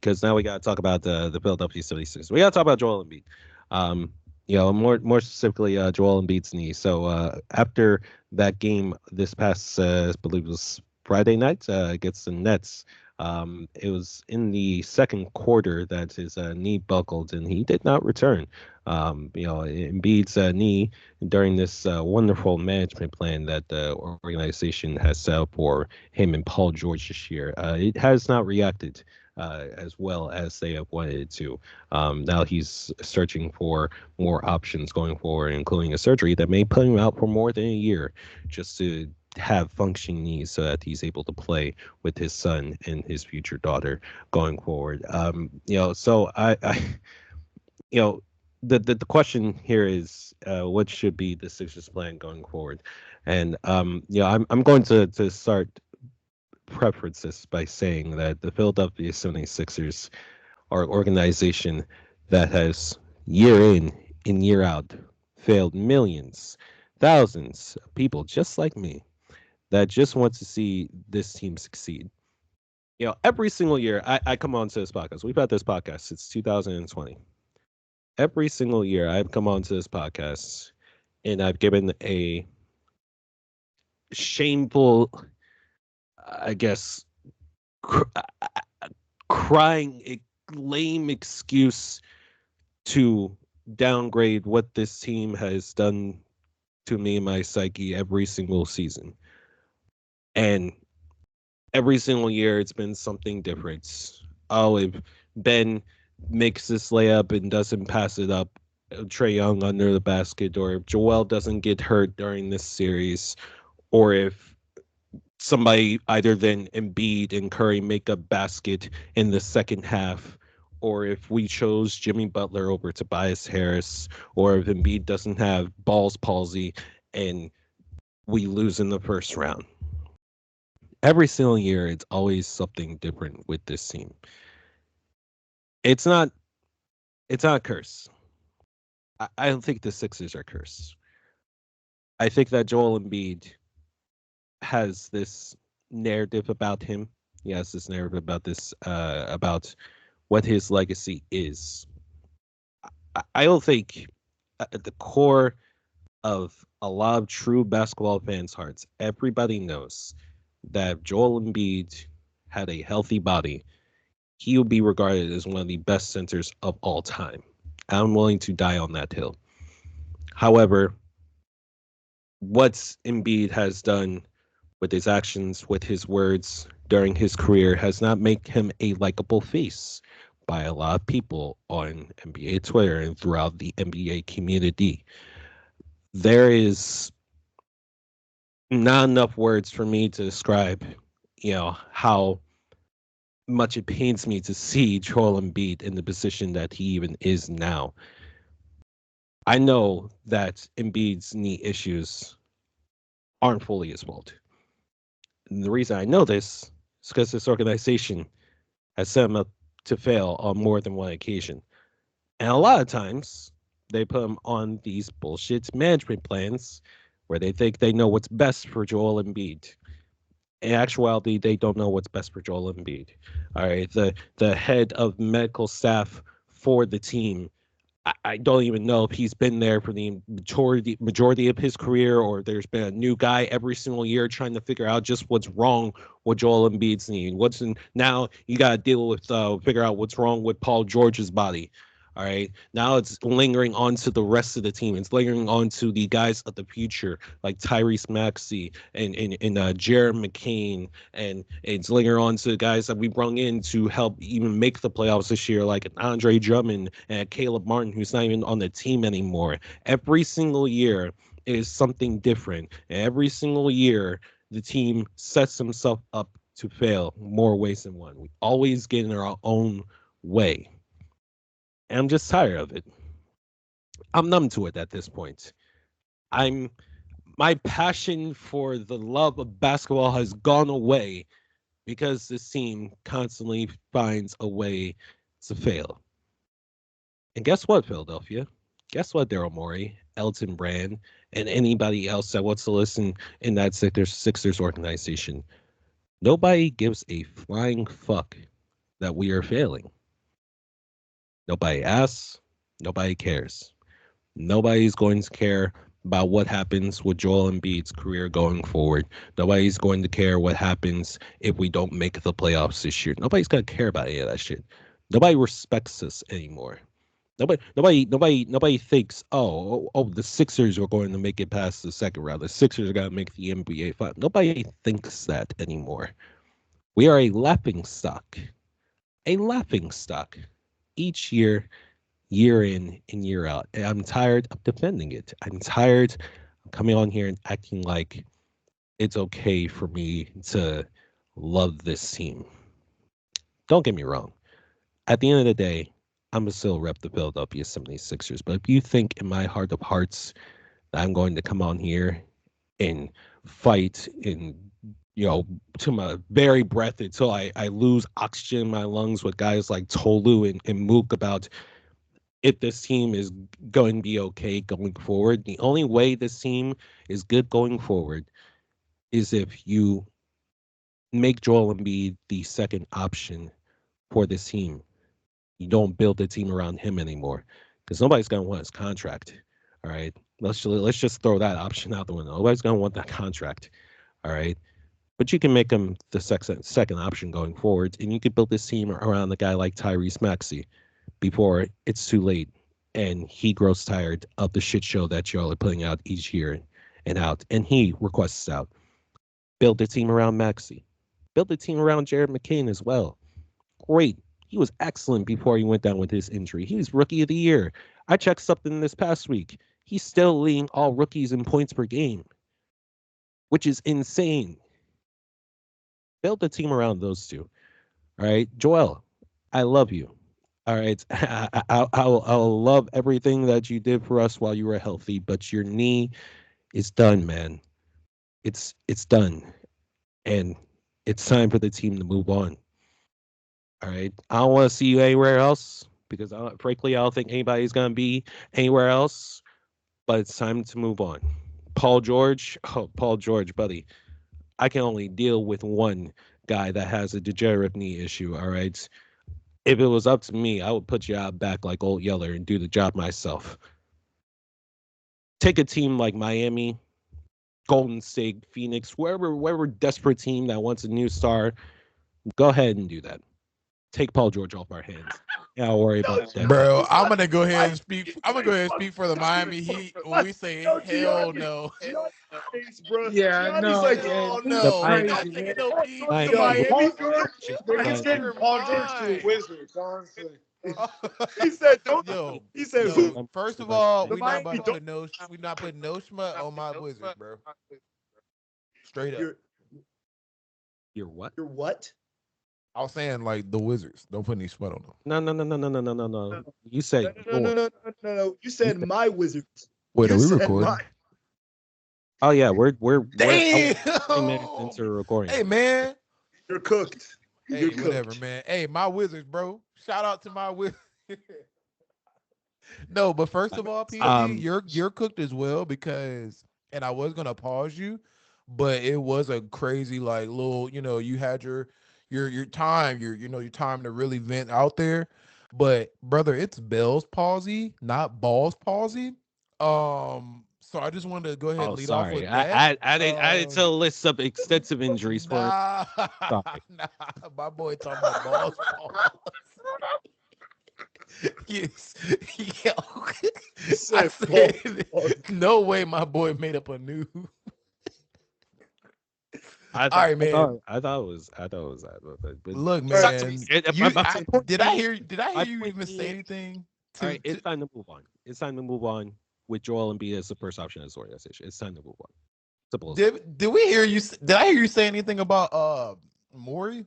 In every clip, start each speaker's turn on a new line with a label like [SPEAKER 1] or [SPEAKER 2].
[SPEAKER 1] because now we got to talk about the Philadelphia 76ers. We got to talk about Joel Embiid. More specifically, Joel Embiid's knee. So after that game this past, I believe it was Friday night against the Nets, it was in the second quarter that his knee buckled and he did not return. Embiid's knee during this wonderful management plan that the organization has set up for him and Paul George this year, it has not reacted as well as they have wanted it to. Now he's searching for more options going forward, including a surgery that may put him out for more than a year just to have functioning knees so that he's able to play with his son and his future daughter going forward. So you know, the question here is what should be the Sixers plan going forward? And I'm going to start preference this by saying that the Philadelphia 76ers are an organization that has year in and year out failed millions, thousands of people just like me that just want to see this team succeed. Every single year I come on to this podcast. We've had this podcast since 2020. Every single year I've come on to this podcast and I've given a shameful, I guess, cr- crying, lame excuse to downgrade what this team has done to me and my psyche every single season. And every single year it's been something different. Oh, if Ben makes this layup and doesn't pass it up, Trey Young under the basket, or if Joel doesn't get hurt during this series, or if somebody either than Embiid and Curry make a basket in the second half, or if we chose Jimmy Butler over Tobias Harris, or if Embiid doesn't have balls palsy and we lose in the first round. Every single year, it's always something different with this team. It's not. It's not a curse. I don't think the Sixers are cursed. I think that Joel Embiid has this narrative about him. He has this narrative about this about what his legacy is. I don't think at the core of a lot of true basketball fans' hearts, everybody knows that if Joel Embiid had a healthy body, he would be regarded as one of the best centers of all time. I'm willing to die on that hill. However, what Embiid has done with his actions, with his words during his career, has not made him a likable face by a lot of people on NBA Twitter and throughout the NBA community. There is not enough words for me to describe, how much it pains me to see Joel Embiid in the position that he even is now. I know that Embiid's knee issues aren't fully his fault. And the reason I know this is because this organization has set him up to fail on more than one occasion. And a lot of times, they put him on these bullshit management plans where they think they know what's best for Joel Embiid. In actuality, they don't know what's best for Joel Embiid. All right, the head of medical staff for the team, I don't even know if he's been there for the majority of his career, or there's been a new guy every single year trying to figure out just what's wrong with Joel Embiid's knee. Now you got to deal with figure out what's wrong with Paul George's body. All right. Now it's lingering on to the rest of the team. It's lingering on to the guys of the future, like Tyrese Maxey and Jared McCain. And it's lingering on to the guys that we brought in to help even make the playoffs this year, like Andre Drummond and Caleb Martin, who's not even on the team anymore. Every single year is something different. And every single year, the team sets themselves up to fail more ways than one. We always get in our own way. And I'm just tired of it. I'm numb to it at this point. I'm My passion for the love of basketball has gone away because this team constantly finds a way to fail. And guess what, Philadelphia? Guess what, Daryl Morey, Elton Brand, and anybody else that wants to listen in that Sixers organization? Nobody gives a flying fuck that we are failing. Nobody asks, nobody cares. Nobody's going to care about what happens with Joel Embiid's career going forward. Nobody's going to care what happens if we don't make the playoffs this year. Nobody's going to care about any of that shit. Nobody respects us anymore. Nobody thinks, the Sixers are going to make it past the second round. The Sixers are going to make the NBA final. Nobody thinks that anymore. We are a laughing stock. A laughing stock. Each year in and year out. And I'm tired of defending it. I'm tired of coming on here and acting like it's okay for me to love this team. Don't get me wrong. At the end of the day, I'm going to still rep the Philadelphia 76ers. But if you think in my heart of hearts that I'm going to come on here and fight and to my very breath until I lose oxygen in my lungs with guys like Tolu and Mook about if this team is going to be okay going forward. The only way this team is good going forward is if you make Joel Embiid the second option for this team. You don't build the team around him anymore because nobody's going to want his contract. All right. Let's just throw that option out the window. Nobody's going to want that contract. All right. But you can make him the second option going forward, and you could build this team around a guy like Tyrese Maxey before it's too late and he grows tired of the shit show that y'all are putting out each year and out, and he requests out. Build the team around Maxey. Build the team around Jared McCain as well. Great. He was excellent before he went down with his injury. He was rookie of the year. I checked something this past week. He's still leading all rookies in points per game, which is insane. Build the team around those two. All right. Joel, I love you. All right. I'll love everything that you did for us while you were healthy, but your knee is done, man. It's done. And it's time for the team to move on. All right. I don't want to see you anywhere else because, frankly, I don't think anybody's going to be anywhere else, but it's time to move on. Paul George, buddy. I can only deal with one guy that has a degenerate knee issue. All right. If it was up to me, I would put you out back like Old Yeller and do the job myself. Take a team like Miami, Golden State, Phoenix, wherever desperate team that wants a new star, go ahead and do that. Take Paul George off our hands. Yeah, I'll worry about that.
[SPEAKER 2] Bro, I'm gonna go ahead and speak. I'm gonna go ahead and speak for the Miami Heat when we say hell no.
[SPEAKER 3] Yeah, no,
[SPEAKER 2] Like,
[SPEAKER 3] oh
[SPEAKER 1] The
[SPEAKER 2] no,
[SPEAKER 1] Miami,
[SPEAKER 2] not taking no heat from
[SPEAKER 1] Miami,
[SPEAKER 2] the Miami.
[SPEAKER 3] Paul George,
[SPEAKER 2] Bro,
[SPEAKER 3] he's getting Paul George to the Wizards, honestly.
[SPEAKER 2] He said, "Don't."
[SPEAKER 1] Miami,
[SPEAKER 2] He said,
[SPEAKER 1] Miami,
[SPEAKER 2] first of all,
[SPEAKER 3] The
[SPEAKER 2] we not
[SPEAKER 3] Miami
[SPEAKER 2] about to put no, we not putting no smut on my Wizards, bro. Straight up.
[SPEAKER 1] You're what?
[SPEAKER 3] You're what?
[SPEAKER 2] I was saying like the Wizards. Don't put any smut on them.
[SPEAKER 1] No. You said
[SPEAKER 3] No. You said my Wizards.
[SPEAKER 2] Wait,
[SPEAKER 3] You
[SPEAKER 2] are we
[SPEAKER 3] said
[SPEAKER 2] recording?
[SPEAKER 1] Oh yeah, we're
[SPEAKER 2] Damn.
[SPEAKER 1] 20 minutes into recording.
[SPEAKER 2] Hey man.
[SPEAKER 3] You're cooked.
[SPEAKER 2] Hey,
[SPEAKER 3] You're
[SPEAKER 2] whatever,
[SPEAKER 3] cooked.
[SPEAKER 2] man. Hey, my Wizards, bro. Shout out to my Wizards. No, but first of all, PG, you're cooked as well because, and I was gonna pause you, but it was a crazy like little, you had your time, your time to really vent out there. But brother, it's Bell's palsy, not balls palsy. So I just wanted to go ahead and lead off
[SPEAKER 1] sorry.
[SPEAKER 2] with that.
[SPEAKER 1] I didn't tell a list of extensive injuries for.
[SPEAKER 2] Nah,
[SPEAKER 1] Sorry.
[SPEAKER 2] nah, my boy talking about balls palsy. Yes. Yo. I said, no way my boy made up a new. All right, man.
[SPEAKER 1] I thought it was that. But
[SPEAKER 2] Look, man. Did I hear
[SPEAKER 1] my
[SPEAKER 2] you
[SPEAKER 1] point
[SPEAKER 2] even say
[SPEAKER 1] is-
[SPEAKER 2] anything?
[SPEAKER 1] All right, it's time to move on. It's time to move on with Joel Embiid as the first option of this organization. It's time to move on. Simple as that.
[SPEAKER 2] Did we hear you? Did I hear you say anything about Maury?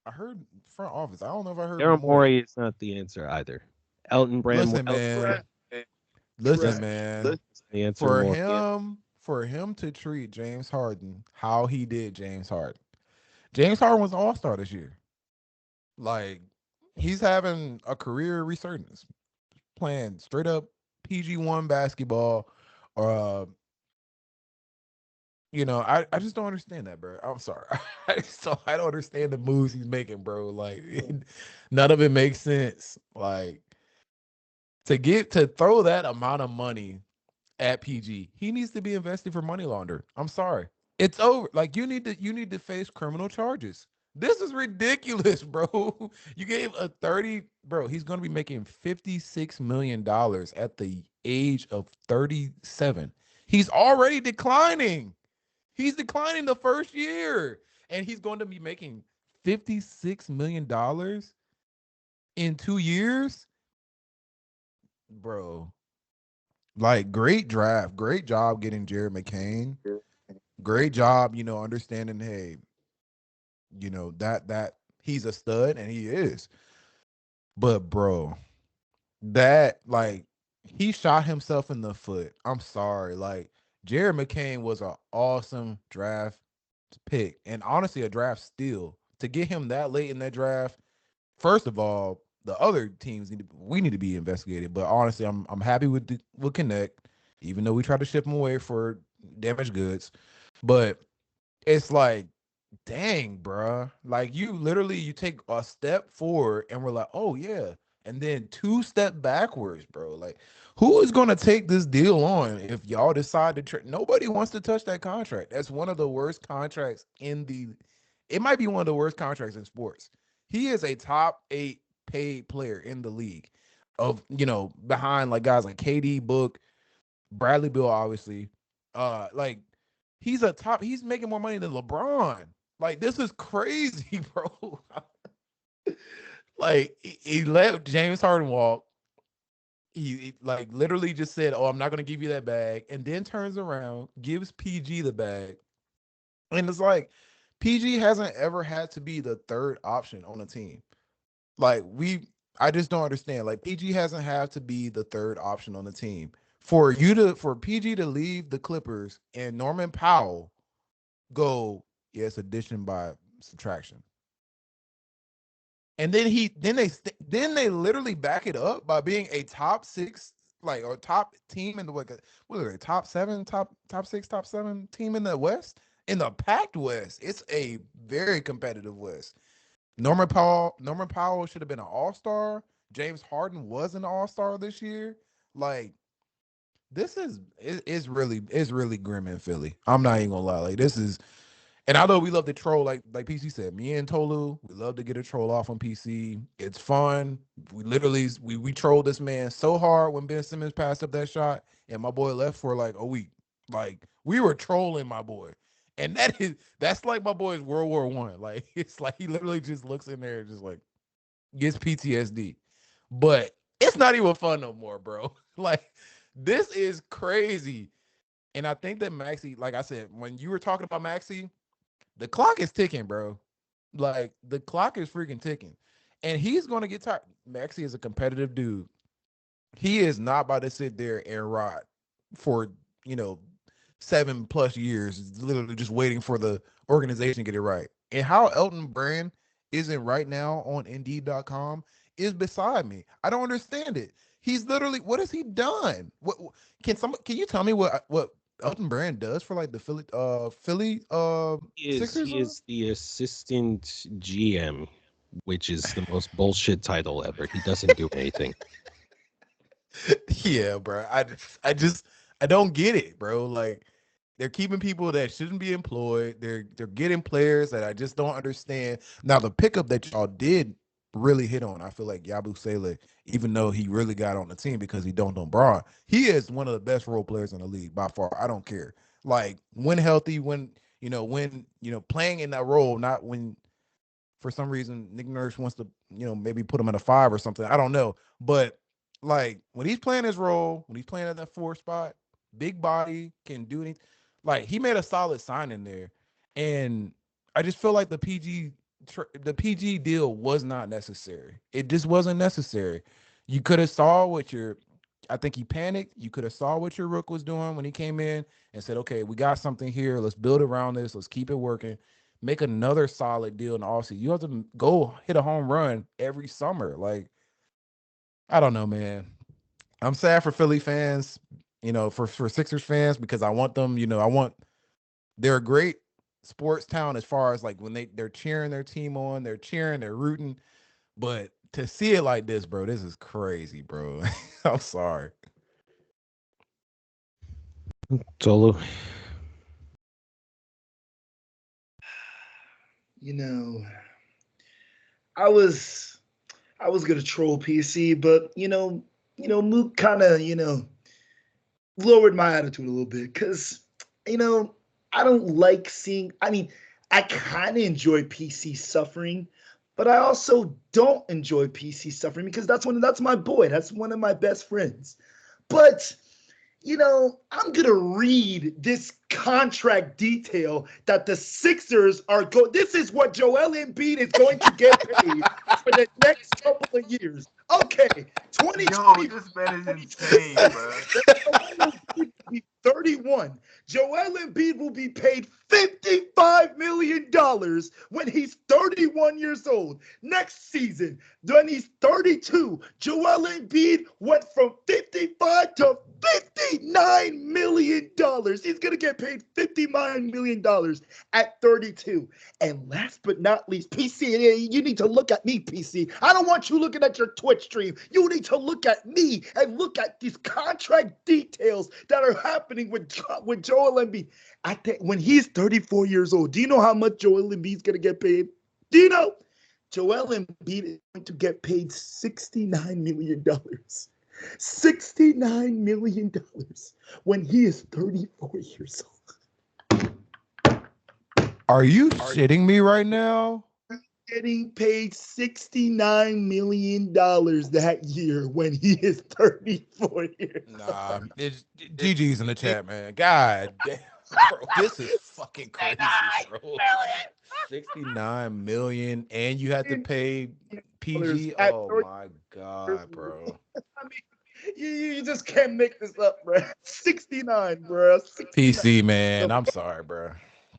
[SPEAKER 2] I heard front office. I don't know if I heard
[SPEAKER 1] Daryl
[SPEAKER 2] Maury.
[SPEAKER 1] Morey is not the answer either. Elton Brand.
[SPEAKER 2] Listen, man. Listen, man.
[SPEAKER 1] The answer
[SPEAKER 2] For him to treat James Harden how he did James Harden. James Harden was an all-star this year. Like, he's having a career resurgence, playing straight up PG1 basketball. I just don't understand that, bro. I'm sorry. I don't understand the moves he's making, bro. Like, none of it makes sense. Like, to throw that amount of money at PG, he needs to be invested for money launder. I'm sorry. It's over. Like, you need to face criminal charges. This is ridiculous, bro. You gave a 30, bro. He's going to be making $56 million at the age of 37. He's already declining. He's declining the first year, and he's going to be making $56 million in 2 years, bro. Like, great draft, great job getting Jared McCain. Great job, understanding. Hey, that he's a stud, and he is. But bro, that like he shot himself in the foot. I'm sorry. Like, Jared McCain was an awesome draft pick, and honestly a draft steal. To get him that late in that draft, first of all, the other teams need to be investigated. But honestly, I'm happy with Connect, even though we tried to ship him away for damaged goods. But it's like, dang, bruh. Like, you take a step forward and we're like, oh yeah, and then 2 step backwards, bro. Like, who is gonna take this deal on if y'all decide to nobody wants to touch that contract. That's one of the worst contracts it might be one of the worst contracts in sports. He is a top 8 paid player in the league, of behind like guys like KD, Book, Bradley Beal, obviously. Like, he's making more money than LeBron. Like, this is crazy, bro. Like, he let James Harden walk. He like literally just said, "Oh, I'm not gonna give you that bag," and then turns around, gives PG the bag, and it's like PG hasn't ever had to be the third option on a team. Like, I just don't understand. Like, PG hasn't had to be the third option on the team. For PG to leave the Clippers and Norman Powell go, yes, addition by subtraction. And then they literally back it up by being a top 6, like, or top team in the, like, what are they, top 7, top 6, top 7 team in the West, in the packed West. It's a very competitive West. Norman Powell should have been an all-star. James Harden was an all-star this year. Like, this is really grim in Philly. I'm not even gonna lie. Like, this is, and although we love to troll, like PC said, me and Tolu, we love to get a troll off on PC. It's fun. We literally we trolled this man so hard when Ben Simmons passed up that shot, and my boy left for like a week. Like, we were trolling my boy, and that's like my boy's World War One. Like, it's like he literally just looks in there and just like gets PTSD. But it's not even fun no more, bro. Like, this is crazy. And I think that Maxey, like I said, when you were talking about Maxey, the clock is ticking, bro. Like, the clock is freaking ticking. And he's going to get tired. Maxey is a competitive dude. He is not about to sit there and rot for, 7+ years, literally just waiting for the organization to get it right. And how Elton Brand isn't right now on Indeed.com is beside me. I don't understand it. He's literally, what has he done? Can you tell me what Elton Brand does for like the Philly Sixers?
[SPEAKER 1] He is the assistant GM, which is the most bullshit title ever. He doesn't do anything.
[SPEAKER 2] Yeah, bro. I don't get it, bro. Like, they're keeping people that shouldn't be employed. They're getting players that I just don't understand. Now, the pickup that y'all did really hit on, I feel like Yabu Sele, even though he really got on the team because he don't know Braun, he is one of the best role players in the league by far. I don't care. Like, when healthy, when playing in that role, not when for some reason Nick Nurse wants to, maybe put him at a 5 or something. I don't know. But like, when he's playing his role, when he's playing at that 4 spot, big body, can do anything. Like, he made a solid sign in there. And I just feel like the PG deal was not necessary. It just wasn't necessary. You could have saw I think he panicked. You could have saw what your rook was doing when he came in and said, okay, we got something here. Let's build around this. Let's keep it working. Make another solid deal in the offseason. You have to go hit a home run every summer. Like, I don't know, man. I'm sad for Philly fans, for Sixers fans, because I want them, I want they're a great sports town as far as like when they're cheering their team on, they're cheering, they're rooting. But to see it like this, bro, this is crazy, bro. I'm sorry.
[SPEAKER 1] Tolu.
[SPEAKER 3] You know, I was gonna troll PC, but Mook kind of lowered my attitude a little bit because I don't like seeing. I mean, I kind of enjoy PC suffering, but I also don't enjoy PC suffering because that's my boy. That's one of my best friends. But I'm going to read this contract detail that the Sixers are going. This is what Joel Embiid is going to get paid for the next couple of years. Okay, 2020.
[SPEAKER 4] Yo, this man is insane, bro.
[SPEAKER 3] 31. Joel Embiid will be paid $55 million when he's 31 years old. Next season, when he's 32, Joel Embiid went from 55 to $59 million. He's going to get paid $59 million at 32. And last but not least, PC, you need to look at me, PC. I don't want you looking at your Twitch stream. You need to look at me and look at these contract details that are happening with Joel Embiid. When he's 34 years old, do you know how much Joel Embiid's going to get paid? Do you know? Joel Embiid is going to get paid $69 million. $69 million when he is 34 years old.
[SPEAKER 2] Are you shitting me right now?
[SPEAKER 3] Getting paid $69 million that year when he is 34 years old.
[SPEAKER 2] Nah, it's GG's in the chat, man. God damn, bro, this is fucking crazy, bro. 69 million, and you had to pay PG. Oh my god, bro.
[SPEAKER 3] I mean, you just can't make this up, bro. 69, bro. 69.
[SPEAKER 2] PC, man, I'm sorry, bro.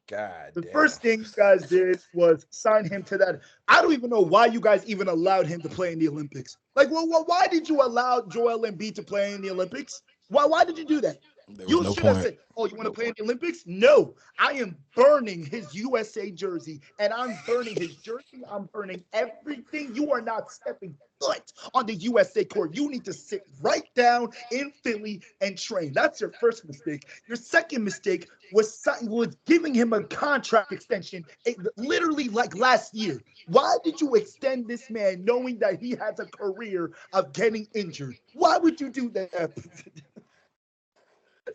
[SPEAKER 2] God
[SPEAKER 3] The
[SPEAKER 2] damn.
[SPEAKER 3] first thing you guys did was sign him to that. I don't even know why you guys even allowed him to play in the Olympics. Like, well, why did you allow Joel Embiid to play in the Olympics? Why did you do that? You should have said, "Oh, you want to play in the Olympics?" No, I am burning his USA jersey, and I'm burning his jersey. I'm burning everything. You are not stepping foot on the USA court. You need to sit right down in Philly and train. That's your first mistake. Your second mistake was giving him a contract extension, literally like last year. Why did you extend this man knowing that he has a career of getting injured? Why would you do that?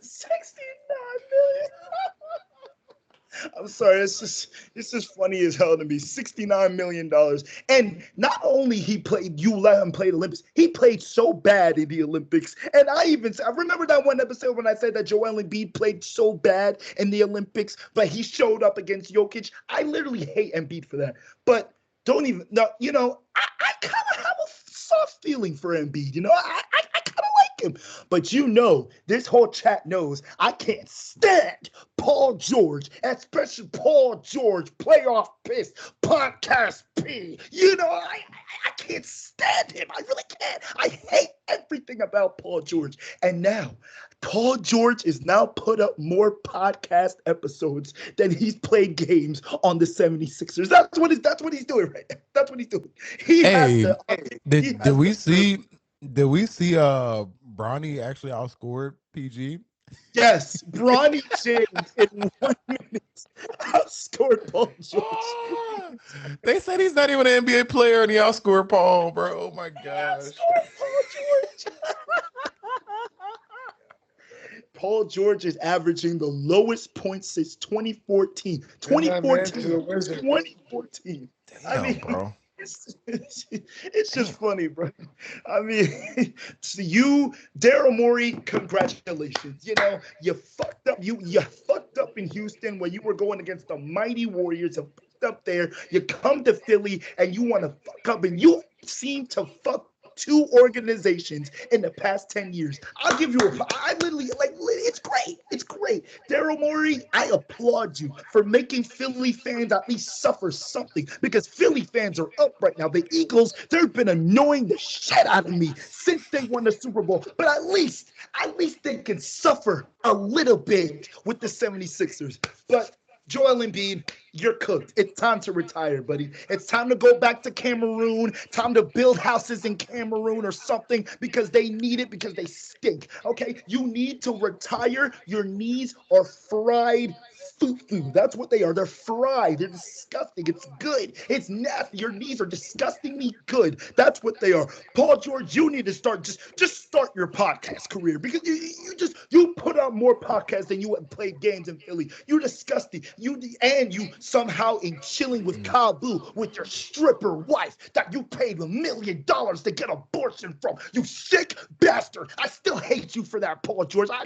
[SPEAKER 3] 69 million. I'm sorry, it's just funny as hell to me. $69 million. And not only you let him play the Olympics, he played so bad in the Olympics. And I remember that one episode when I said that Joel Embiid played so bad in the Olympics, but he showed up against Jokic. I literally hate Embiid for that. But don't even no, I kind of have a soft feeling for Embiid. I kind of like him. But this whole chat knows I can't stand Paul George, especially Paul George, playoff piss, podcast P. I can't stand him. I really can't. I hate everything about Paul George. And now, Paul George is now put up more podcast episodes than he's played games on the 76ers. That's what he's doing right now. That's what he's doing.
[SPEAKER 2] Did we see Bronny actually outscored PG?
[SPEAKER 3] Yes, Bronny James in 1 minute outscored Paul George.
[SPEAKER 2] They said he's not even an NBA player and he outscored Paul, bro. Oh my gosh.
[SPEAKER 3] Paul George. Paul George is averaging the lowest points since 2014. 2014.
[SPEAKER 2] Damn,
[SPEAKER 3] I mean,
[SPEAKER 2] bro.
[SPEAKER 3] It's just funny, bro. I mean, to you, Daryl Morey, congratulations. You fucked up. You fucked up in Houston when you were going against the mighty Warriors. You fucked up there. You come to Philly and you want to fuck up, and you seem to fuck 2 organizations in the past 10 years. I'll give you I literally, it's great. It's great. Daryl Morey, I applaud you for making Philly fans at least suffer something, because Philly fans are up right now. The Eagles, they've been annoying the shit out of me since they won the Super Bowl, but at least they can suffer a little bit with the 76ers. But Joel Embiid, you're cooked. It's time to retire, buddy. It's time to go back to Cameroon. Time to build houses in Cameroon or something, because they need it, because they stink. Okay? You need to retire. Your knees are fried fufu. That's what they are. They're fried. They're disgusting. It's good. It's nasty. Your knees are disgustingly good. That's what they are. Paul George, you need to start just start your podcast career, because you put out more podcasts than you have played games in Philly. You're disgusting. You somehow in chilling with Kyle Boo with your stripper wife that you paid $1 million to get abortion from. You sick bastard. I still hate you for that, Paul George. I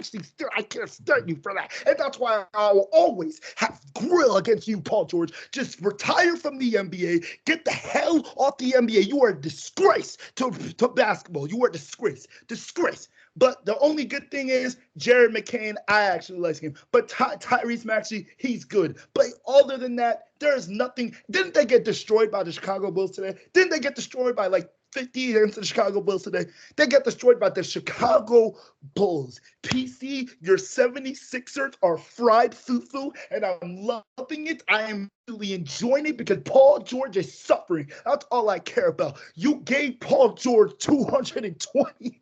[SPEAKER 3] can't stand you for that. And that's why I will always have grill against you, Paul George. Just retire from the NBA. Get the hell off the NBA. You are a disgrace to basketball. You are a disgrace. Disgrace. But the only good thing is Jared McCain, I actually like him. But Tyrese Maxey, he's good. But other than that, there's nothing. Didn't they get destroyed by the Chicago Bulls today? Didn't they get destroyed by like 50 against the Chicago Bulls today? They get destroyed by the Chicago Bulls. PC, your 76ers are fried fufu, and I'm loving it. I am really enjoying it because Paul George is suffering. That's all I care about. You gave Paul George $220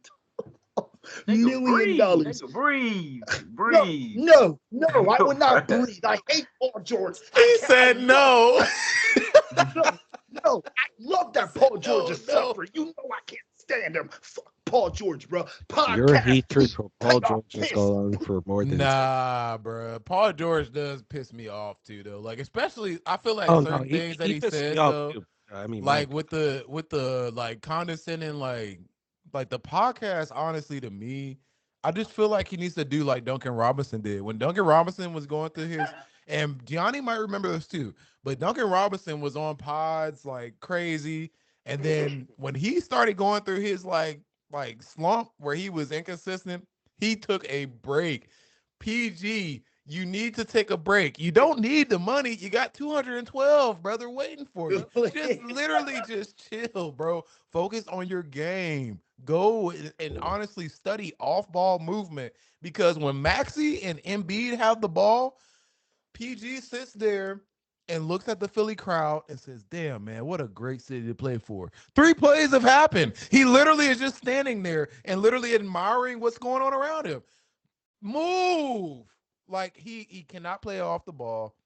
[SPEAKER 3] million.
[SPEAKER 4] Breathe.
[SPEAKER 3] No, I would not breathe. I hate Paul George.
[SPEAKER 2] He said no.
[SPEAKER 3] No, I love that Paul George is suffering. You know I can't stand him. Fuck Paul George, bro.
[SPEAKER 1] Your hatred for Paul George has gone on for more than
[SPEAKER 2] bro. Paul George does piss me off too, though. Like, especially I feel like certain things that he said, though.
[SPEAKER 1] I mean,
[SPEAKER 2] like with the like condescending, like the podcast, honestly, to me, I just feel like he needs to do like Duncan Robinson did. When Duncan Robinson was going through his, and Gianni might remember this too, but Duncan Robinson was on pods like crazy. And then when he started going through his like slump where he was inconsistent, he took a break. PG, you need to take a break. You don't need the money. You got 212, brother, waiting for you. Just literally just chill, bro. Focus on your game. Go and honestly study off-ball movement, because when Maxey and Embiid have the ball, PG sits there and looks at the Philly crowd and says, damn, man, what a great city to play for. 3 plays have happened. He literally is just standing there and literally admiring what's going on around him. Move. Like, he cannot play off the ball.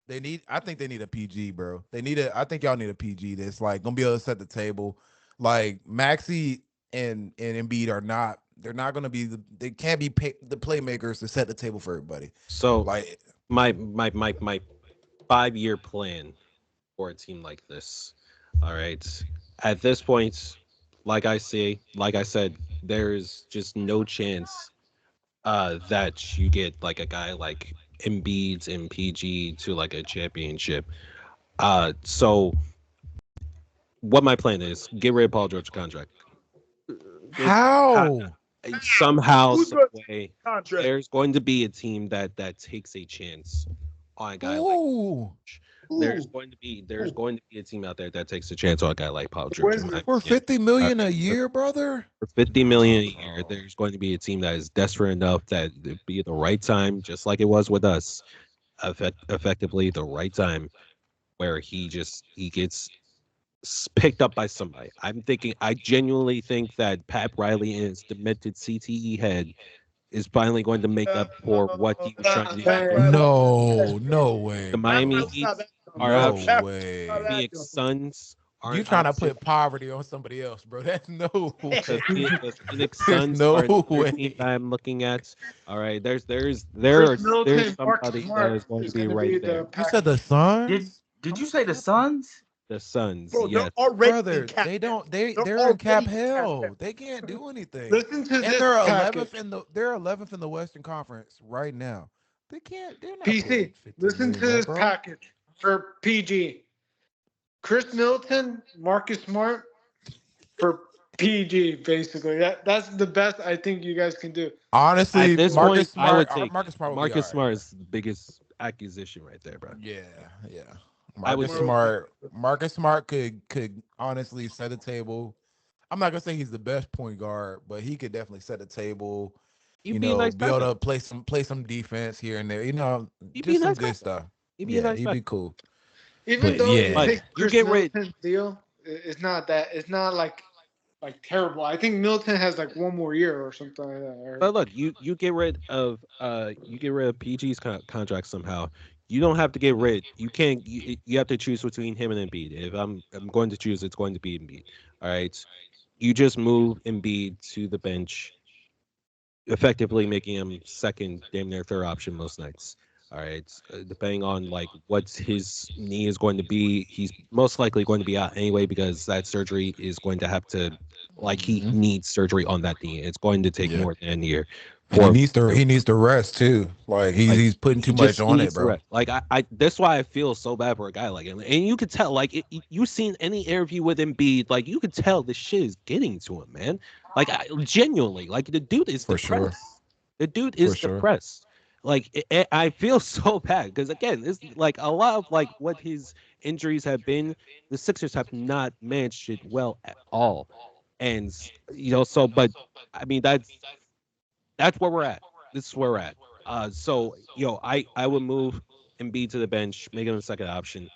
[SPEAKER 2] I think they need a PG, bro. I think y'all need a PG that's like gonna be able to set the table. Like, Maxey and Embiid they're not gonna be they can't be the playmakers to set the table for everybody.
[SPEAKER 1] So
[SPEAKER 2] like
[SPEAKER 1] my 5-year plan for a team like this. All right. At this point, like I said, there's just no chance that you get like a guy like Embiid's MPG to like a championship. So what my plan is, get rid of Paul George's contract.
[SPEAKER 2] How?
[SPEAKER 1] Somehow, some way, there's going to be a team that takes a chance on a guy like Paul George. There's going to be a team out there that takes a chance on a guy like Paul George.
[SPEAKER 2] For $50 million a year, brother.
[SPEAKER 1] For $50 million a year, there's going to be a team that is desperate enough that it'd be at the right time, just like it was with us. Effectively, the right time where he gets picked up by somebody. I genuinely think that Pat Riley and his demented CTE head is finally going to make up for what he was trying to do.
[SPEAKER 2] No way.
[SPEAKER 1] The Miami Heat are out. Phoenix Suns.
[SPEAKER 2] You trying to put poverty on somebody else, bro? That's no way.
[SPEAKER 1] The Phoenix Suns
[SPEAKER 2] are
[SPEAKER 1] the team that I'm looking at. All right, there's somebody that is going to be right there.
[SPEAKER 2] You said the Suns?
[SPEAKER 4] Did you say the Suns?
[SPEAKER 1] The Suns,
[SPEAKER 3] bro,
[SPEAKER 1] yes.
[SPEAKER 2] Brother, they're in cap hell. They can't do anything.
[SPEAKER 5] Listen to this.
[SPEAKER 2] They're 11th in the Western Conference right now. They're not
[SPEAKER 5] PC. Listen to this package for PG. Chris Middleton, Marcus Smart for PG, basically. That's the best I think you guys can do.
[SPEAKER 2] Honestly,
[SPEAKER 1] At this
[SPEAKER 2] Marcus
[SPEAKER 1] point,
[SPEAKER 2] Smart,
[SPEAKER 1] I would take
[SPEAKER 2] Marcus Smart would be
[SPEAKER 1] Marcus
[SPEAKER 2] all right.
[SPEAKER 1] Smart is the biggest accusation right there, bro.
[SPEAKER 2] Yeah, yeah.
[SPEAKER 1] I would
[SPEAKER 2] Marcus Smart could honestly set a table. I'm not gonna say he's the best point guard, but he could definitely set a table.
[SPEAKER 1] He'd be a nice
[SPEAKER 2] Be able
[SPEAKER 1] backup.
[SPEAKER 2] to play some defense here and there.
[SPEAKER 1] He'd be a
[SPEAKER 2] Just some
[SPEAKER 1] nice
[SPEAKER 2] good
[SPEAKER 1] backup.
[SPEAKER 2] stuff.
[SPEAKER 1] He'd be a
[SPEAKER 2] Yeah,
[SPEAKER 1] nice
[SPEAKER 2] he'd be
[SPEAKER 1] backup.
[SPEAKER 2] cool.
[SPEAKER 5] Even
[SPEAKER 2] But
[SPEAKER 5] though you
[SPEAKER 2] yeah,
[SPEAKER 1] But
[SPEAKER 5] take
[SPEAKER 1] you
[SPEAKER 5] Chris
[SPEAKER 1] get rid.
[SPEAKER 5] Middleton's deal, it's not like terrible. I think Middleton has like one more year or something like that. Or,
[SPEAKER 1] But look, you get rid of PG's contract somehow. You don't have to get rid. You can't. You have to choose between him and Embiid. If I'm going to choose, it's going to be Embiid. All right. You just move Embiid to the bench, effectively making him second, damn near third option most nights. All right, depending on like what his knee is going to be, he's most likely going to be out anyway because that surgery is going to have to, like, he
[SPEAKER 2] Mhm.
[SPEAKER 1] needs surgery on that knee. It's going to take
[SPEAKER 2] Yeah,
[SPEAKER 1] more than a year
[SPEAKER 2] and
[SPEAKER 1] for
[SPEAKER 2] he needs to rest too. Like
[SPEAKER 1] like
[SPEAKER 2] he's putting
[SPEAKER 1] he
[SPEAKER 2] too much
[SPEAKER 1] just
[SPEAKER 2] on it,
[SPEAKER 1] needs to
[SPEAKER 2] bro.
[SPEAKER 1] rest. Like I that's why I feel so bad for a guy like him. And you could tell, like you seen any interview with Embiid, like you could tell this shit is getting to him, man. Like genuinely, like the dude is
[SPEAKER 2] For sure,
[SPEAKER 1] depressed. The dude
[SPEAKER 2] for
[SPEAKER 1] is
[SPEAKER 2] sure.
[SPEAKER 1] depressed. Like I feel so bad because again, it's like a lot of like what his injuries have been. The Sixers have not managed it well at all, and so. But I mean, that's where we're at. This is where we're at. I would move Embiid to the bench, make him a second option.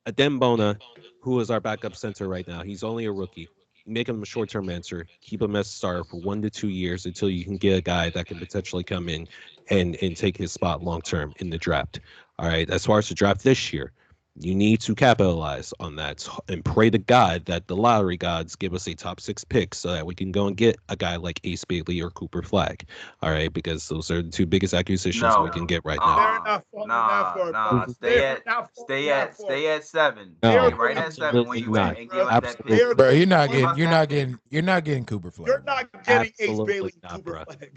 [SPEAKER 1] Adembona, who is our backup center right now, he's only a rookie. Make him a short-term answer. Keep him as a starter for 1 to 2 years until you can get a guy that can potentially come in and take his spot long-term in the draft. All right. As far as the draft this year, you need to capitalize on that and pray to God that the lottery gods give us a top 6 pick so that we can go and get a guy like Ace Bailey or Cooper Flag. All right, because those are the two biggest acquisitions we
[SPEAKER 4] No.
[SPEAKER 1] can get right now.
[SPEAKER 3] They're not falling that far,
[SPEAKER 4] Nah.
[SPEAKER 3] fellas. They are not falling that far.
[SPEAKER 4] Stay at 7.
[SPEAKER 3] They are
[SPEAKER 1] No,
[SPEAKER 4] Stay
[SPEAKER 3] going
[SPEAKER 4] right
[SPEAKER 3] to
[SPEAKER 4] at 7 when
[SPEAKER 1] absolutely
[SPEAKER 4] you
[SPEAKER 1] not.
[SPEAKER 4] and give
[SPEAKER 3] bro.
[SPEAKER 4] us that
[SPEAKER 3] They
[SPEAKER 4] pick.
[SPEAKER 3] are
[SPEAKER 1] Absolutely,
[SPEAKER 2] Bro,
[SPEAKER 3] going to
[SPEAKER 4] Give us that pick.
[SPEAKER 2] you're not getting Cooper Flag.
[SPEAKER 3] You're
[SPEAKER 2] Bro.
[SPEAKER 3] not getting Ace
[SPEAKER 1] absolutely
[SPEAKER 3] Bailey and
[SPEAKER 1] not,
[SPEAKER 3] Cooper
[SPEAKER 1] bro.
[SPEAKER 3] Flag. They're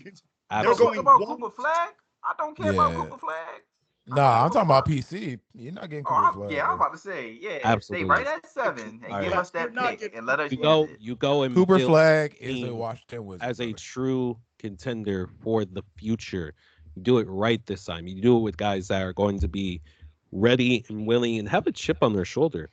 [SPEAKER 4] You don't
[SPEAKER 1] Absolutely.
[SPEAKER 4] care
[SPEAKER 3] going
[SPEAKER 4] about
[SPEAKER 3] one.
[SPEAKER 4] Cooper Flag? I don't care about
[SPEAKER 2] Yeah.
[SPEAKER 4] Cooper Flag. I
[SPEAKER 2] Nah,
[SPEAKER 4] don't
[SPEAKER 2] I'm
[SPEAKER 4] give a
[SPEAKER 2] talking about
[SPEAKER 4] fuck.
[SPEAKER 2] PC. You're not getting
[SPEAKER 4] Oh,
[SPEAKER 2] Cooper Flag,
[SPEAKER 4] I'm
[SPEAKER 2] bro.
[SPEAKER 4] about to say, yeah, stay
[SPEAKER 1] Absolutely.
[SPEAKER 4] right at 7 and
[SPEAKER 1] All
[SPEAKER 4] give
[SPEAKER 1] right.
[SPEAKER 4] us
[SPEAKER 3] You're
[SPEAKER 4] that
[SPEAKER 3] not
[SPEAKER 4] pick
[SPEAKER 3] getting
[SPEAKER 4] and let us
[SPEAKER 3] Cooper
[SPEAKER 1] You
[SPEAKER 3] Flag.
[SPEAKER 4] use
[SPEAKER 1] go
[SPEAKER 4] it.
[SPEAKER 1] you go and
[SPEAKER 2] Cooper
[SPEAKER 1] build
[SPEAKER 2] Flag is a
[SPEAKER 1] team
[SPEAKER 2] Washington Wizard,
[SPEAKER 1] as a
[SPEAKER 2] brother.
[SPEAKER 1] true contender for the future. You do it right this time. You do it with guys that are going to be ready and willing and have a chip on their shoulder.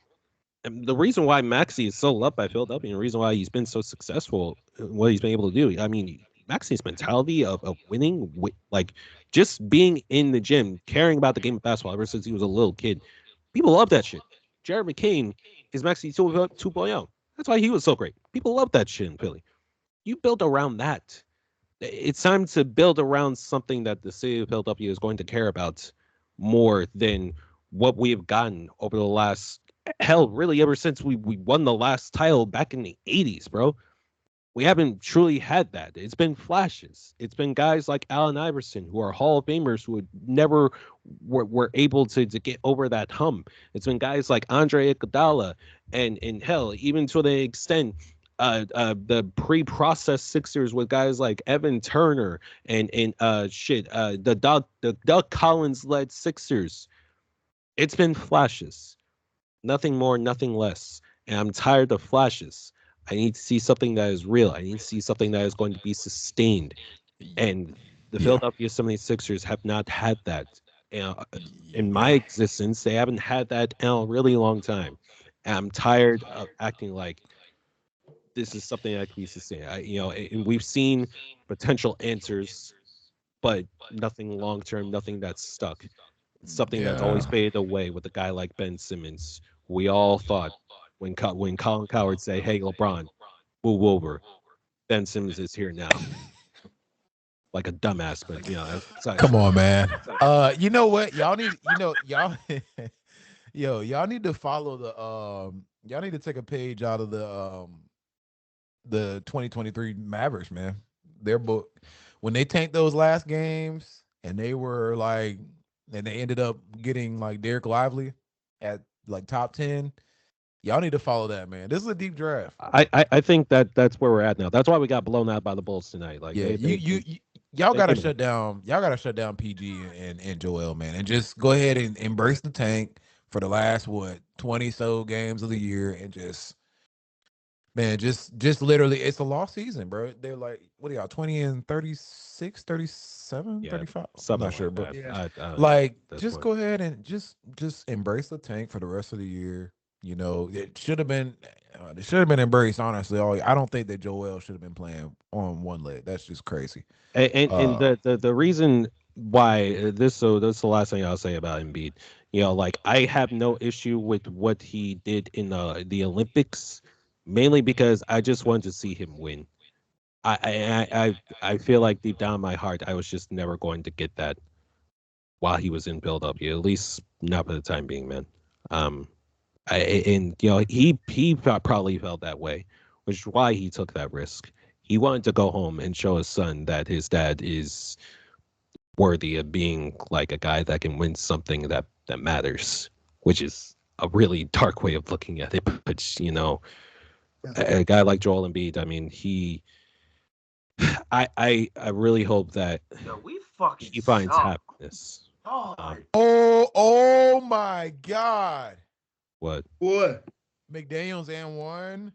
[SPEAKER 1] And the reason why Maxi is so loved by Philadelphia and the reason why he's been so successful in what he's been able to do, I mean, Maxi's mentality of winning, like just being in the gym, caring about the game of basketball ever since he was a little kid. People love that shit. Jared McCain is Maxi 2.0. That's why he was so great. People love that shit in Philly. You build around that. It's time to build around something that the city of Philadelphia is going to care about more than what we've gotten over the last, hell, really ever since we won the last title back in the 80s, bro. We haven't truly had that. It's been flashes. It's been guys like Allen Iverson who are Hall of Famers who never were able to get over that hump. It's been guys like Andre Iguodala and hell, even to the extent the pre-processed Sixers with guys like Evan Turner and the Doug Collins led Sixers. It's been flashes, nothing more, nothing less. And I'm tired of flashes. I need to see something that is real. I need to see something that is going to be sustained. And the
[SPEAKER 2] Yeah.
[SPEAKER 1] Philadelphia 76ers have not had that. In my existence, they haven't had that in a really long time. And I'm tired of acting like this is something that can be sustained. And we've seen potential answers, but nothing long term, nothing that's stuck. It's something that's always
[SPEAKER 2] Yeah.
[SPEAKER 1] faded away with a guy like Ben Simmons. We all thought when Colin Coward say, "Hey, LeBron, move over," Ben Simmons is here now, like a dumbass. But
[SPEAKER 2] Come on, man. You know what? Y'all need, y'all y'all need to follow y'all need to take a page out of the 2023 Mavericks, man. Their book when they tanked those last games and they were like and they ended up getting like Derek Lively at like top 10. Y'all need to follow that, man. This is a deep draft.
[SPEAKER 1] I think that's where we're at now. That's why we got blown out by the Bulls tonight. Like
[SPEAKER 2] Yeah,
[SPEAKER 1] they
[SPEAKER 2] y'all gotta
[SPEAKER 1] came
[SPEAKER 2] shut down. Y'all gotta shut down PG and Joel, man, and just go ahead and embrace the tank for the last 20 so games of the year, and just Man, just literally, it's a lost season, bro. They're like, what are y'all, 20 and 36, 37,
[SPEAKER 1] Yeah,
[SPEAKER 2] 35? I'm
[SPEAKER 1] something
[SPEAKER 2] not sure,
[SPEAKER 1] like
[SPEAKER 2] but
[SPEAKER 1] that.
[SPEAKER 3] Yeah.
[SPEAKER 2] like,
[SPEAKER 1] At this
[SPEAKER 2] just
[SPEAKER 1] point.
[SPEAKER 2] go ahead and just embrace the tank for the rest of the year. You know, it should have been embraced. Honestly, I don't think that Joel should have been playing on one leg. That's just crazy.
[SPEAKER 1] And
[SPEAKER 2] Uh,
[SPEAKER 1] the reason why so that's the last thing I'll say about Embiid. Like I have no issue with what he did in the Olympics, mainly because I just wanted to see him win. I feel like deep down in my heart I was just never going to get that while he was in Philadelphia, at least not for the time being, man. Um, and he probably felt that way, which is why he took that risk. He wanted to go home and show his son that his dad is worthy of being like a guy that can win something that matters, which is a really dark way of looking at it. But a guy like Joel Embiid, I mean, I really hope that
[SPEAKER 4] Yo, we fucking
[SPEAKER 1] he finds
[SPEAKER 4] suck.
[SPEAKER 1] happiness.
[SPEAKER 4] Oh my.
[SPEAKER 2] oh my God.
[SPEAKER 1] What?
[SPEAKER 3] What?
[SPEAKER 2] McDaniels and one.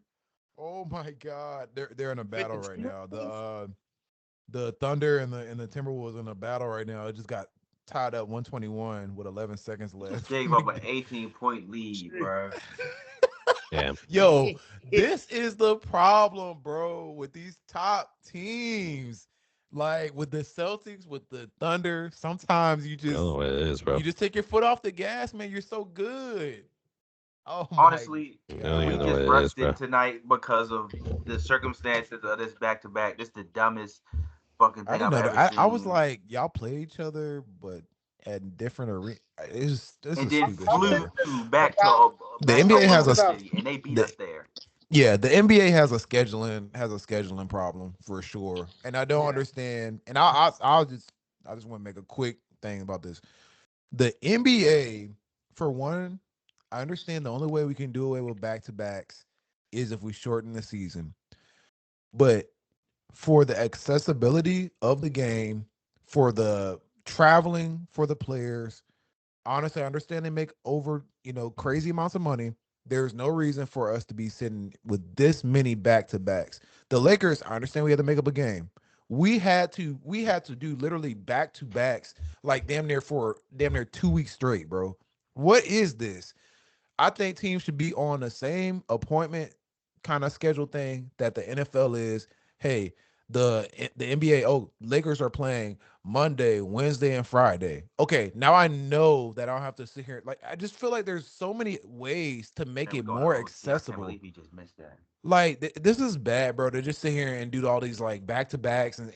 [SPEAKER 2] Oh my God. They're in a
[SPEAKER 3] With
[SPEAKER 2] battle
[SPEAKER 3] the
[SPEAKER 2] right now.
[SPEAKER 3] Timberwolves?
[SPEAKER 2] The Thunder and the Timberwolves in a battle right now. It just got tied up 121 with 11 seconds
[SPEAKER 4] We just
[SPEAKER 2] left.
[SPEAKER 4] gave up an 18-point lead, bro.
[SPEAKER 1] Yeah.
[SPEAKER 2] Yo, this is the problem, bro, with these top teams. Like with the Celtics, with the Thunder, sometimes
[SPEAKER 1] I don't know what it is, bro.
[SPEAKER 2] you just take your foot off the gas, man. You're so good. Oh my
[SPEAKER 4] Honestly,
[SPEAKER 1] I don't
[SPEAKER 4] we
[SPEAKER 1] even know
[SPEAKER 2] God.
[SPEAKER 1] what
[SPEAKER 4] just
[SPEAKER 1] it is, bro.
[SPEAKER 4] rested tonight because of the circumstances of this back to back. This is the dumbest fucking
[SPEAKER 2] I
[SPEAKER 4] thing
[SPEAKER 2] didn't
[SPEAKER 4] I've
[SPEAKER 2] know
[SPEAKER 4] ever
[SPEAKER 2] that. I was
[SPEAKER 4] seen.
[SPEAKER 2] like, y'all play each other, but at different arena. This
[SPEAKER 4] And
[SPEAKER 2] is
[SPEAKER 4] then
[SPEAKER 2] stupid shit,
[SPEAKER 5] Something
[SPEAKER 2] bro.
[SPEAKER 4] flew back
[SPEAKER 5] about
[SPEAKER 2] The
[SPEAKER 4] back to
[SPEAKER 2] NBA has
[SPEAKER 5] something
[SPEAKER 2] a
[SPEAKER 4] Oklahoma
[SPEAKER 5] about
[SPEAKER 4] City, and they beat
[SPEAKER 2] the
[SPEAKER 4] us there.
[SPEAKER 2] yeah, the NBA has a scheduling problem for sure, and I don't
[SPEAKER 5] yeah.
[SPEAKER 2] understand. And I just want to make a quick thing about this. The NBA, for one, I understand the only way we can do away with back to backs is if we shorten the season. But for the accessibility of the game, for the traveling for the players, honestly, I understand they make over, crazy amounts of money. There's no reason for us to be sitting with this many back to backs. The Lakers, I understand we had to make up a game. We had to do literally back to backs like damn near 2 weeks straight, bro. What is this? I think teams should be on the same appointment kind of schedule thing that the NFL is. Hey, the NBA, oh, Lakers are playing Monday, Wednesday, and Friday. Okay, now I know that I don't have to sit here. Like, I just feel like there's so many ways to make
[SPEAKER 4] Man, we
[SPEAKER 2] it
[SPEAKER 4] going to
[SPEAKER 2] more
[SPEAKER 4] OT. I can't
[SPEAKER 2] accessible.
[SPEAKER 4] believe he just missed that.
[SPEAKER 2] Like, this is bad, bro. To just sit here and do all these like back to backs, and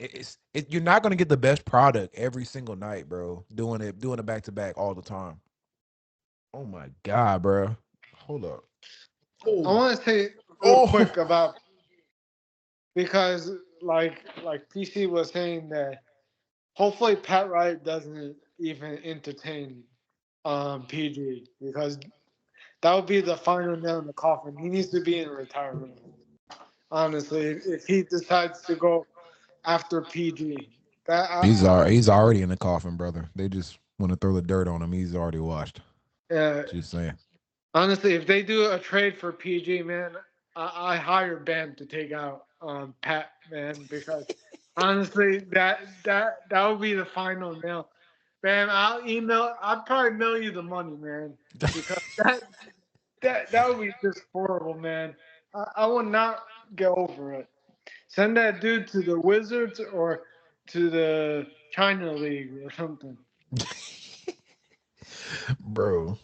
[SPEAKER 2] you're not gonna get the best product every single night, bro. Doing a back to back all the time. Oh my God, bro. Hold up.
[SPEAKER 5] I
[SPEAKER 3] Oh,
[SPEAKER 5] want to say real quick
[SPEAKER 2] Oh,
[SPEAKER 5] about because like PC was saying that hopefully Pat Wright doesn't even entertain PG because that would be the final nail in the coffin. He needs to be in retirement. Honestly, if he decides to go after PG, that
[SPEAKER 2] he's already in the coffin, brother. They just want to throw the dirt on him. He's already washed.
[SPEAKER 5] uh,
[SPEAKER 2] Just saying.
[SPEAKER 5] honestly, if they do a trade for PG, man, I hire Bam to take out Pat, man, because honestly, that would be the final nail. Bam, I'll probably mail you the money, man, because that would be just horrible, man. I would not get over it. Send that dude to the Wizards or to the China League or something.
[SPEAKER 2] Bro,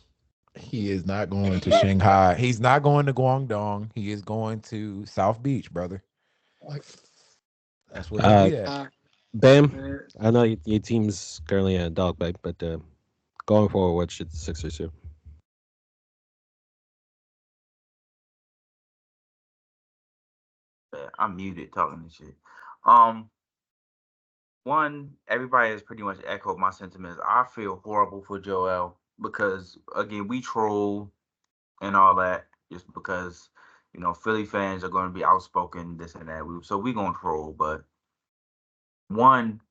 [SPEAKER 2] he is not going to Shanghai. He's not going to Guangdong. He is going to South Beach, brother. That's where he'll
[SPEAKER 1] Uh,
[SPEAKER 2] be at.
[SPEAKER 5] Uh,
[SPEAKER 1] Bam.
[SPEAKER 5] man.
[SPEAKER 1] I know your team's currently in a dogfight, but going forward, what should the Sixers do?
[SPEAKER 4] I'm muted talking this shit. Um, One, everybody has pretty much echoed my sentiments. I feel horrible for Joel because again, we troll and all that just because Philly fans are going to be outspoken, this and that. So we gonna troll, but one,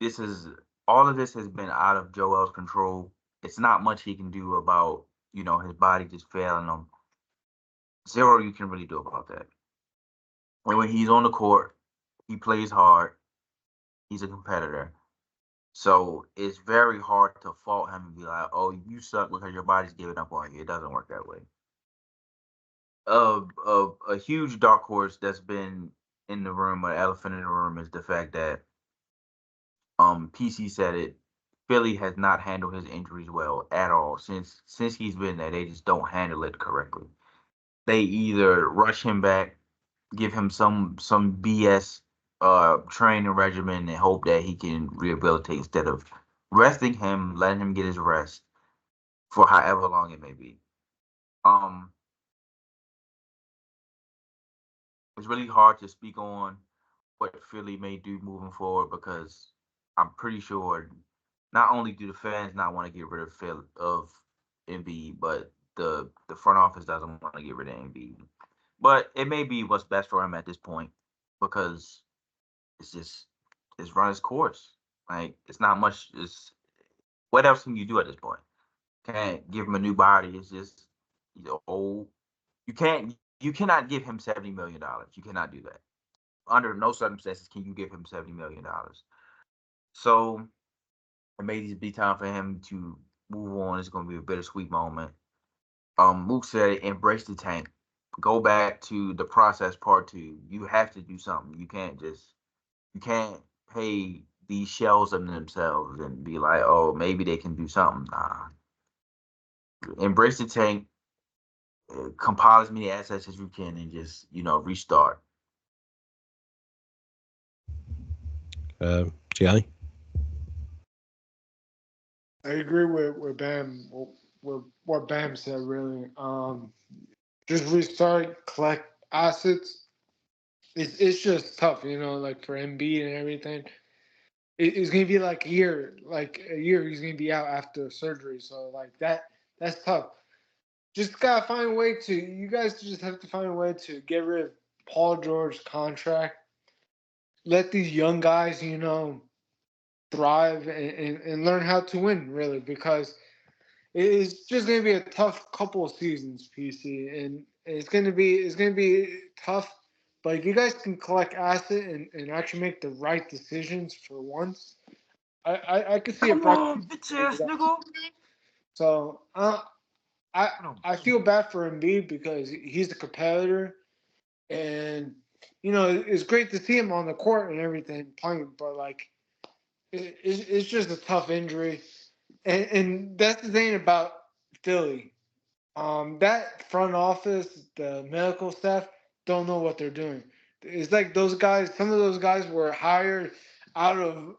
[SPEAKER 4] this is all of this has been out of Joel's control. It's not much he can do about his body just failing him. Zero you can really do about that. And when he's on the court, he plays hard. He's a competitor. So it's very hard to fault him and be like, "Oh, you suck because your body's giving up on you." It doesn't work that way. A huge dark horse that's been in the room, or elephant in the room, is the fact that PC said it. Philly has not handled his injuries well at all since he's been there. They just don't handle it correctly. They either rush him back, give him some BS training regimen, and hope that he can rehabilitate instead of resting him, letting him get his rest for however long it may be. Um, it's really hard to speak on what Philly may do moving forward because I'm pretty sure not only do the fans not want to get rid of Embiid, but the front office doesn't want to get rid of Embiid. But it may be what's best for him at this point because it's run its course. Like it's not much. It's what else can you do at this point? Can't give him a new body. It's just he's old. You cannot give him $70 million. You cannot do that. Under no circumstances can you give him $70 million. So it may just be time for him to move on. It's going to be a bittersweet moment. Mook said, "Embrace the tank. Go back to the process part two. You have to do something. You can't pay these shells of themselves and be like, oh, maybe they can do something. Nah. Embrace the tank. Compile as many assets as you can and just restart."
[SPEAKER 1] Gianni?
[SPEAKER 5] I agree with Bam with what Bam said. Really, just restart, collect assets. It's just tough, like for Embiid and everything. It's gonna be like a year. He's gonna be out after surgery, so like that's tough. Just gotta find a way to. You guys just have to find a way to get rid of Paul George's contract. Let these young guys, thrive and learn how to win, really, because it's just going to be a tough couple of seasons, PC, and it's going to be tough. But if you guys can collect asset and actually make the right decisions for once, I could see a
[SPEAKER 4] Come
[SPEAKER 5] bright
[SPEAKER 4] on, bitch ass nigga.
[SPEAKER 5] So I feel bad for Embiid because he's a competitor, and it's great to see him on the court and everything playing, but like it's just a tough injury. And that's the thing about Philly. That front office, the medical staff, don't know what they're doing. It's like those guys. Some of those guys were hired out of,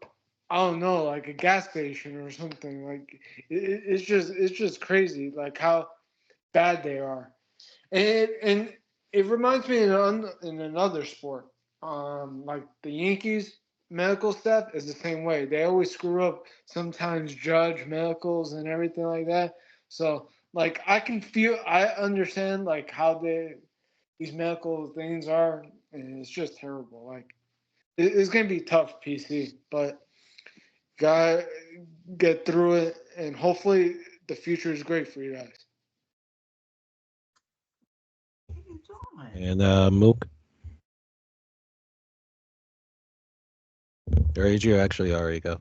[SPEAKER 5] I don't know, like a gas station or something. Like it's just crazy, like how bad they are. And it reminds me in another sport, like the Yankees medical staff is the same way. They always screw up. Sometimes judge medicals and everything like that. So like I understand like how these medical things are, and it's just terrible. Like it's gonna be tough, PC, but gotta get through it, and hopefully the future is great for you guys.
[SPEAKER 4] What are you doing?
[SPEAKER 1] And Mook? Or did you actually already go?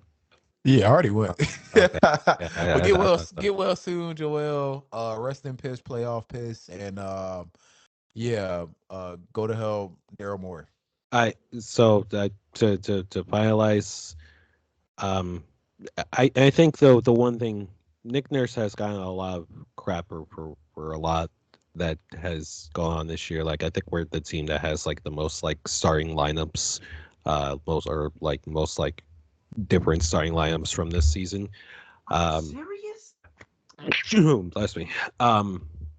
[SPEAKER 2] Yeah, I already went.
[SPEAKER 1] Okay.
[SPEAKER 2] But
[SPEAKER 1] Yeah,
[SPEAKER 2] get
[SPEAKER 1] I
[SPEAKER 2] well,
[SPEAKER 1] thought so.
[SPEAKER 2] get well soon, Joel. Rest in piss, playoff piss, and yeah, go to hell, Daryl Moore.
[SPEAKER 1] To finalize, um, I think though the one thing Nick Nurse has gotten a lot of crap for a lot that has gone on this year. Like I think we're the team that has like the most like starting lineups, most like different starting lineups from this season.
[SPEAKER 4] Are you
[SPEAKER 1] Um,
[SPEAKER 4] serious?
[SPEAKER 1] bless me.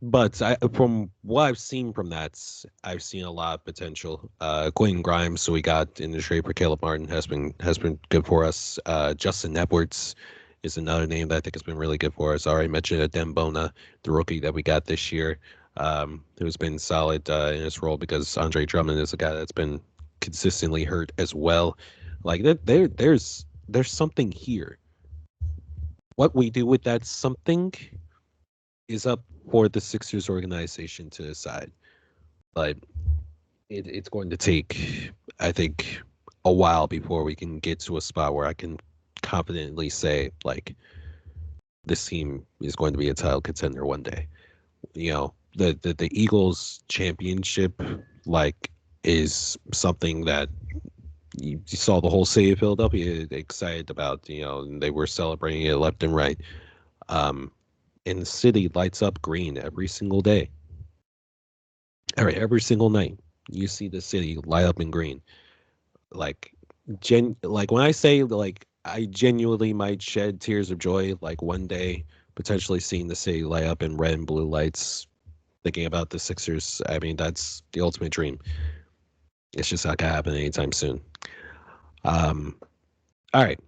[SPEAKER 1] But from what I've seen from that, I've seen a lot of potential. Quentin Grimes, so we got in the trade for Caleb Martin has been good for us. Justin Edwards is another name that I think has been really good for us. I already mentioned Dembona, the rookie that we got this year, who's been solid in his role because Andre Drummond is a guy that's been consistently hurt as well. Like there's something here. What we do with that something is up for the Sixers organization to decide. but it's going to take, I think, a while before we can get to a spot where I can confidently say, like, this team is going to be a title contender one day. You know, the Eagles championship, like, is something that you saw the whole city of Philadelphia excited about. You know, and they were celebrating it left and right. And the city lights up green every single day. All right, every single night you see the city light up in green. Like, like when I say, like, I genuinely might shed tears of joy, like, one day potentially seeing the city light up in red and blue lights, thinking about the Sixers. I mean, that's the ultimate dream. It's just not gonna happen anytime soon. All right.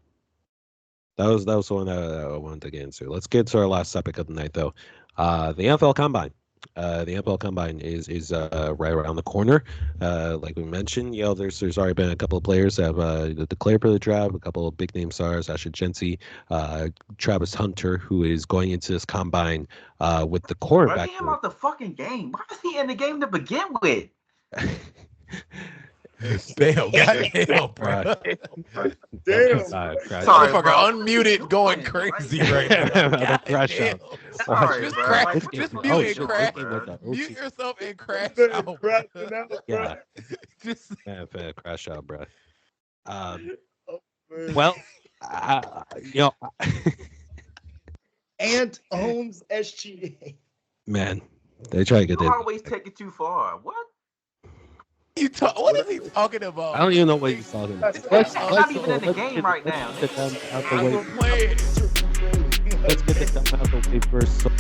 [SPEAKER 1] That was the one that I wanted to get into. Let's get to our last topic of the night, though. The NFL Combine. The NFL Combine is right around the corner. Like we mentioned, you know, there's already been a couple of players that have declared for the draft. A couple of big name stars, Asher Jency, Travis Hunter, who is going into this combine with the quarterback.
[SPEAKER 4] Get him out the fucking game. Why is he in the game to begin with?
[SPEAKER 2] Damn, goddamn, bro.
[SPEAKER 3] Damn.
[SPEAKER 2] Sorry, unmuted, going crazy right now.
[SPEAKER 1] Crash out.
[SPEAKER 4] Sorry, bro.
[SPEAKER 2] Just mute and crash. Mute yourself and crash out.
[SPEAKER 1] Yeah.
[SPEAKER 2] Just
[SPEAKER 1] Crash out, bro. Well, you know,
[SPEAKER 3] Ant owns SGA.
[SPEAKER 1] Man, they try to get
[SPEAKER 4] You
[SPEAKER 1] it.
[SPEAKER 4] always take it too far. What?
[SPEAKER 2] What is he talking about?
[SPEAKER 1] I don't even know what he's talking about.
[SPEAKER 4] I'm not even in the game right now.
[SPEAKER 1] Let's get the
[SPEAKER 2] We're playing.
[SPEAKER 1] Let's get the out the way first. So